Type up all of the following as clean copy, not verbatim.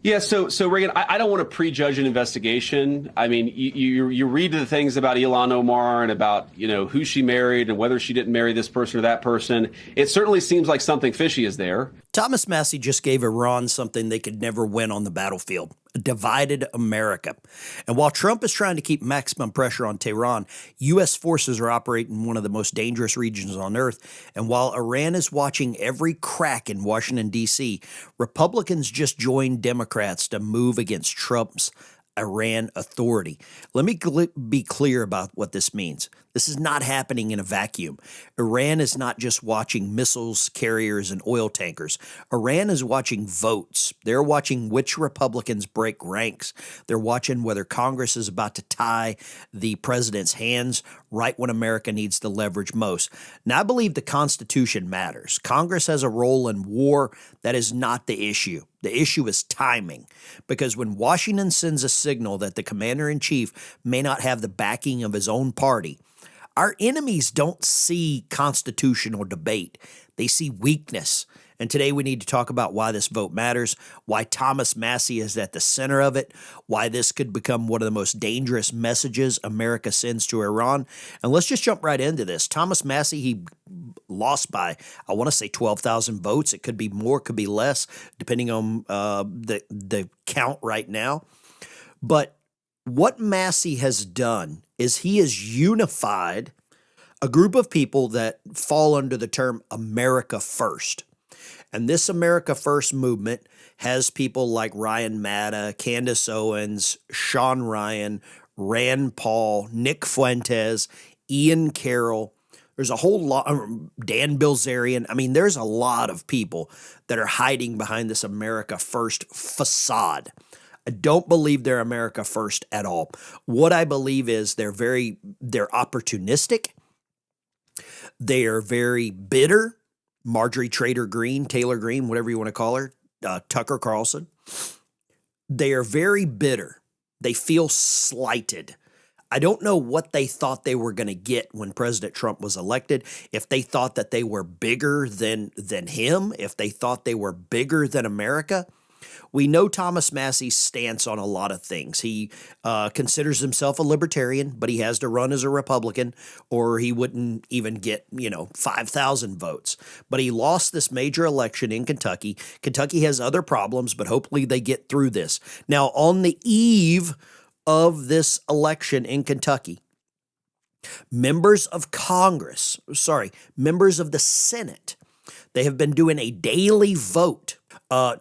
Yeah, so Reagan, I don't want to prejudge an investigation. I mean, you read the things about Ilhan Omar and about who she married and whether she didn't marry this person or that person. It certainly seems like something fishy is there. Thomas Massie just gave Iran something they could never win on the battlefield, a divided America. And while Trump is trying to keep maximum pressure on Tehran, U.S. forces are operating in one of the most dangerous regions on earth. And while Iran is watching every crack in Washington, D.C., Republicans just joined Democrats to move against Trump's Iran authority. Let me be clear about what this means. This is not happening in a vacuum. Iran is not just watching missiles, carriers, and oil tankers. Iran is watching votes. They're watching which Republicans break ranks. They're watching whether Congress is about to tie the president's hands right when America needs the leverage most. Now, I believe the Constitution matters. Congress has a role in war. That is not the issue. The issue is timing, because when Washington sends a signal that the commander-in-chief may not have the backing of his own party, our enemies don't see constitutional debate. They see weakness. And today we need to talk about why this vote matters, why Thomas Massie is at the center of it, why this could become one of the most dangerous messages America sends to Iran. And let's just jump right into this. Thomas Massie, he lost by, I want to say 12,000 votes. It could be more, could be less, depending on the count right now. But what Massie has done is he has unified a group of people that fall under the term America First. And this America First movement has people like Ryan Matta, Candace Owens, Sean Ryan, Rand Paul, Nick Fuentes, Ian Carroll. There's a whole lot, Dan Bilzerian. I mean, there's a lot of people that are hiding behind this America First facade. I don't believe they're America First at all. What I believe is they're opportunistic. They are very bitter. Marjorie Taylor Greene, whatever you want to call her, Tucker Carlson. They are very bitter. They feel slighted. I don't know what they thought they were going to get when President Trump was elected, if they thought that they were bigger than him, if they thought they were bigger than America. We know Thomas Massie's stance on a lot of things. He considers himself a libertarian, but he has to run as a Republican or he wouldn't even get, 5,000 votes. But he lost this major election in Kentucky. Kentucky has other problems, but hopefully they get through this. Now, on the eve of this election in Kentucky, members of the Senate, they have been doing a daily vote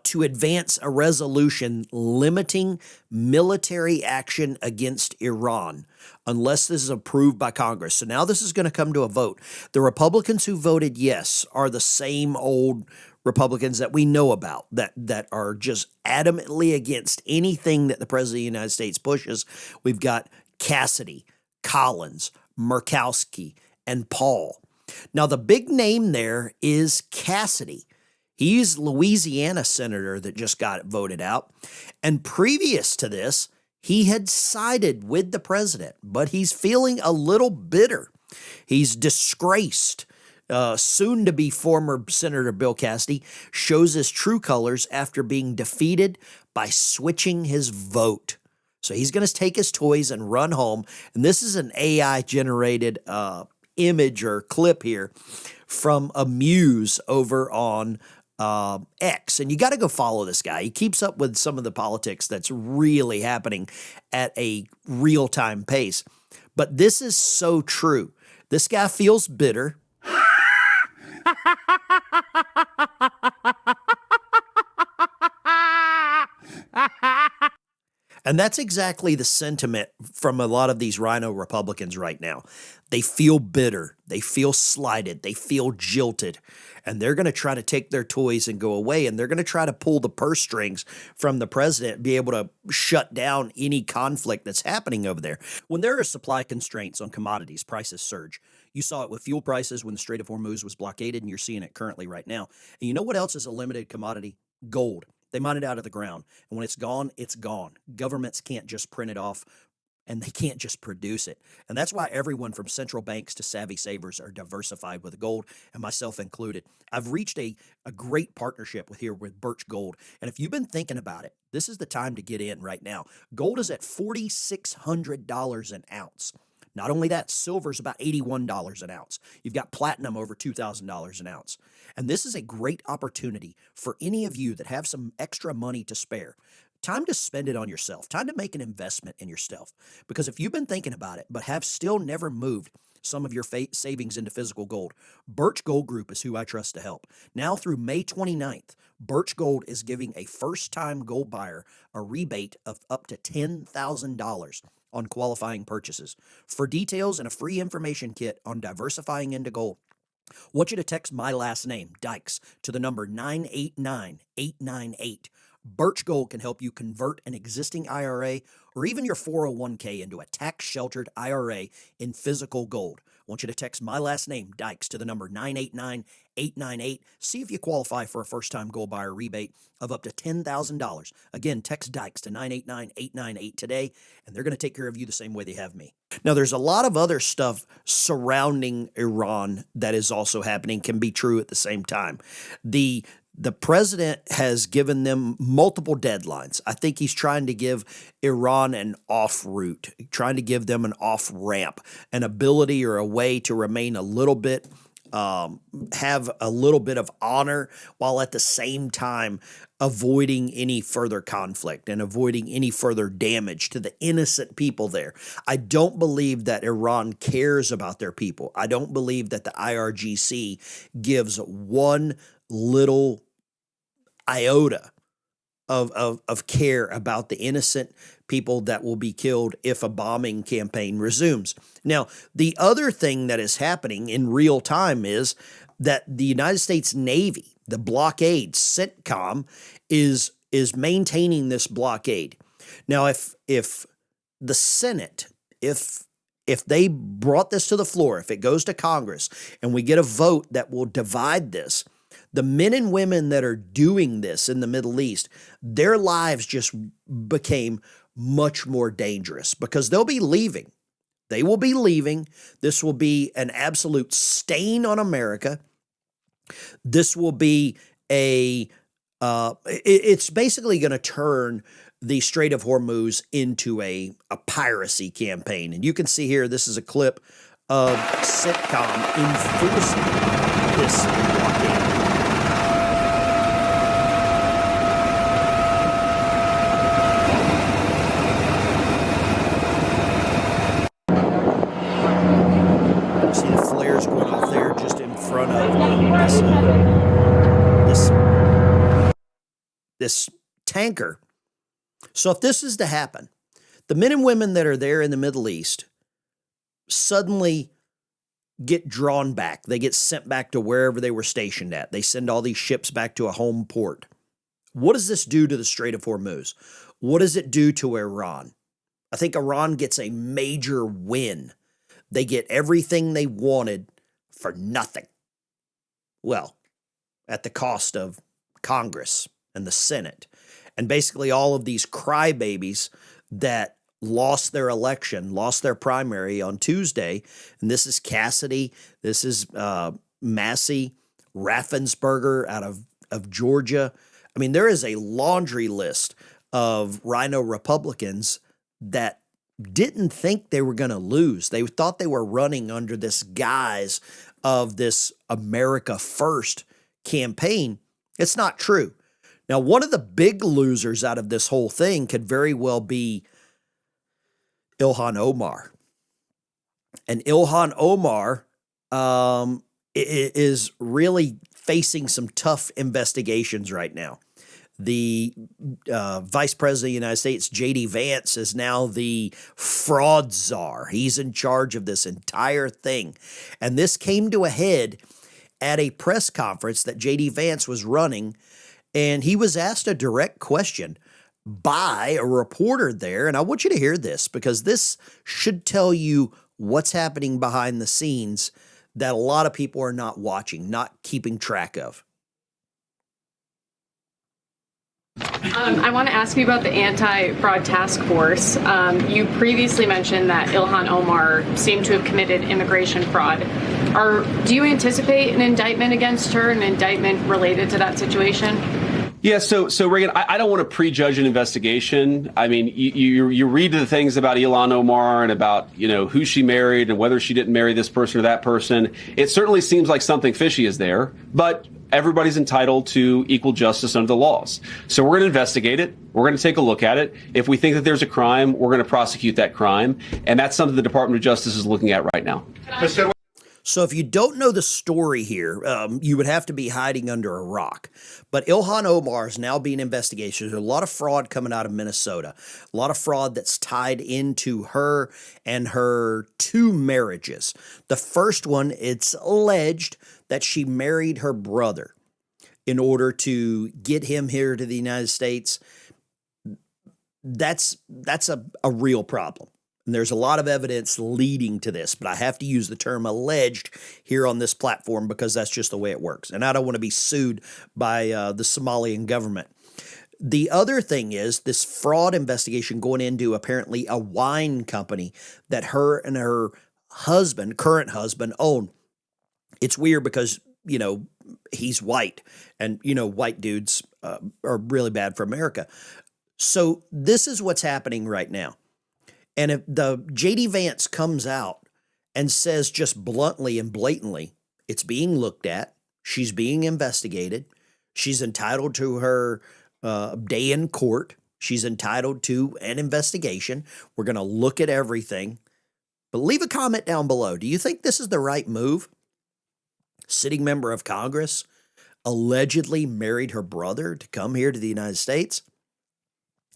to advance a resolution limiting military action against Iran unless this is approved by Congress. So now this is going to come to a vote. The Republicans who voted yes are the same old Republicans that we know about that are just adamantly against anything that the President of the United States pushes. We've got Cassidy, Collins, Murkowski, and Paul. Now, the big name there is Cassidy. He's Louisiana senator that just got voted out. And previous to this, he had sided with the president, but he's feeling a little bitter. He's disgraced. Soon-to-be former Senator Bill Cassidy shows his true colors after being defeated by switching his vote. So he's going to take his toys and run home. And this is an AI-generated image or clip here from a muse over on X. And you got to go follow this guy. He keeps up with some of the politics that's really happening at a real-time pace. But this is so true. This guy feels bitter. And that's exactly the sentiment from a lot of these RINO Republicans right now. They feel bitter. They feel slighted. They feel jilted. And they're going to try to take their toys and go away. And they're going to try to pull the purse strings from the president and be able to shut down any conflict that's happening over there. When there are supply constraints on commodities, prices surge. You saw it with fuel prices when the Strait of Hormuz was blockaded, and you're seeing it currently right now. And you know what else is a limited commodity? Gold. They mine it out of the ground. And when it's gone, it's gone. Governments can't just print it off and they can't just produce it. And that's why everyone from central banks to savvy savers are diversified with gold, and myself included. I've reached a great partnership with Birch Gold. And if you've been thinking about it, this is the time to get in right now. Gold is at $4,600 an ounce. Not only that, silver's about $81 an ounce. You've got platinum over $2,000 an ounce. And this is a great opportunity for any of you that have some extra money to spare. Time to spend it on yourself. Time to make an investment in yourself. Because if you've been thinking about it, but have still never moved some of your savings into physical gold, Birch Gold Group is who I trust to help. Now through May 29th, Birch Gold is giving a first-time gold buyer a rebate of up to $10,000 on qualifying purchases. For details and a free information kit on diversifying into gold, I want you to text my last name, Dykes, to the number 989-898. Birch Gold can help you convert an existing IRA or even your 401k into a tax-sheltered IRA in physical gold. I want you to text my last name, Dykes, to the number 989-898. See if you qualify for a first-time gold buyer rebate of up to $10,000. Again, text Dykes to 989-898 today, and they're going to take care of you the same way they have me. Now, there's a lot of other stuff surrounding Iran that is also happening, can be true at the same time. The president has given them multiple deadlines. I think he's trying to give Iran an off route, trying to give them an off ramp, an ability or a way to remain a little bit, have a little bit of honor, while at the same time avoiding any further conflict and avoiding any further damage to the innocent people there. I don't believe that Iran cares about their people. I don't believe that the IRGC gives one little iota of care about the innocent people that will be killed if a bombing campaign resumes. Now, the other thing that is happening in real time is that the United States Navy, the blockade, CENTCOM, is maintaining this blockade. Now, if the Senate, if they brought this to the floor, if it goes to Congress and we get a vote that will divide this, the men and women that are doing this in the Middle East, their lives just became much more dangerous because they'll be leaving. They will be leaving. This will be an absolute stain on America. This will be it's basically going to turn the Strait of Hormuz into a piracy campaign. And you can see here, this is a clip of CENTCOM enforcing this blockade. See the flares going off there just in front of this tanker. So if this is to happen, the men and women that are there in the Middle East suddenly get drawn back. They get sent back to wherever they were stationed at. They send all these ships back to a home port. What does this do to the Strait of Hormuz? What does it do to Iran? I think Iran gets a major win. They get everything they wanted for nothing. Well, at the cost of Congress and the Senate, and basically all of these crybabies that lost their election, lost their primary on Tuesday. And this is Cassidy, this is Massie, Raffensperger out of Georgia. I mean, there is a laundry list of RINO Republicans that didn't think they were going to lose. They thought they were running under this guise of this America First campaign. It's not true. Now, one of the big losers out of this whole thing could very well be Ilhan Omar. And Ilhan Omar is really facing some tough investigations right now. The Vice President of the United States, J.D. Vance, is now the fraud czar. He's in charge of this entire thing. And this came to a head at a press conference that J.D. Vance was running, and he was asked a direct question by a reporter there. And I want you to hear this because this should tell you what's happening behind the scenes that a lot of people are not watching, not keeping track of. I want to ask you about the anti-fraud task force. You previously mentioned that Ilhan Omar seemed to have committed immigration fraud. Do you anticipate an indictment against her, an indictment related to that situation? Yeah, so Reagan, I don't want to prejudge an investigation. I mean, you read the things about Ilhan Omar and about, who she married and whether she didn't marry this person or that person. It certainly seems like something fishy is there, but everybody's entitled to equal justice under the laws. So we're going to investigate it. We're going to take a look at it. If we think that there's a crime, we're going to prosecute that crime. And that's something the Department of Justice is looking at right now. So if you don't know the story here, you would have to be hiding under a rock. But Ilhan Omar is now being investigated. There's a lot of fraud coming out of Minnesota, a lot of fraud that's tied into her and her two marriages. The first one, it's alleged that she married her brother in order to get him here to the United States. That's a real problem. And there's a lot of evidence leading to this, but I have to use the term alleged here on this platform because that's just the way it works. And I don't want to be sued by the Somalian government. The other thing is this fraud investigation going into apparently a wine company that her and her husband, current husband, own. It's weird because, he's white and, white dudes are really bad for America. So this is what's happening right now. And if the J.D. Vance comes out and says just bluntly and blatantly, it's being looked at, she's being investigated, she's entitled to her day in court, she's entitled to an investigation, we're going to look at everything. But leave a comment down below. Do you think this is the right move? Sitting member of Congress allegedly married her brother to come here to the United States.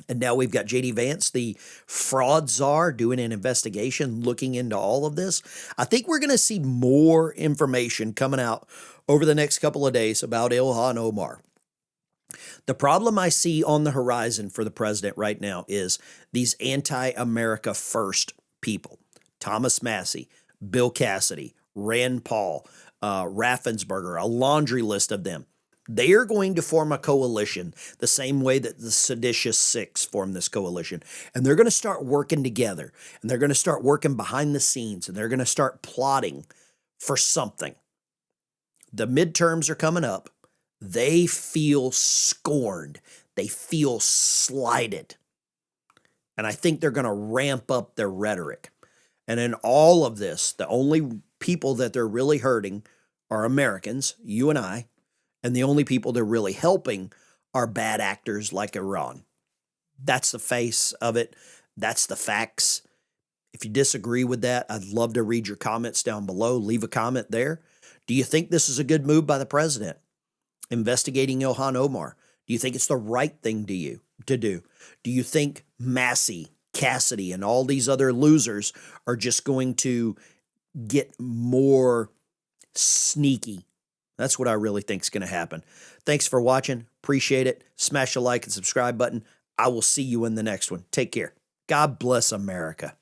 And now we've got J.D. Vance, the fraud czar, doing an investigation, looking into all of this. I think we're going to see more information coming out over the next couple of days about Ilhan Omar. The problem I see on the horizon for the president right now is these anti-America first people. Thomas Massie, Bill Cassidy, Rand Paul, Raffensperger, a laundry list of them. They are going to form a coalition the same way that the Seditious Six formed this coalition. And they're going to start working together. And they're going to start working behind the scenes. And they're going to start plotting for something. The midterms are coming up. They feel scorned. They feel slighted. And I think they're going to ramp up their rhetoric. And in all of this, the only people that they're really hurting are Americans, you and I. And the only people they're really helping are bad actors like Iran. That's the face of it. That's the facts. If you disagree with that, I'd love to read your comments down below. Leave a comment there. Do you think this is a good move by the president? Investigating Ilhan Omar. Do you think it's the right thing to do? Do you think Massie, Cassidy, and all these other losers are just going to get more sneaky? That's what I really think is going to happen. Thanks for watching. Appreciate it. Smash the like and subscribe button. I will see you in the next one. Take care. God bless America.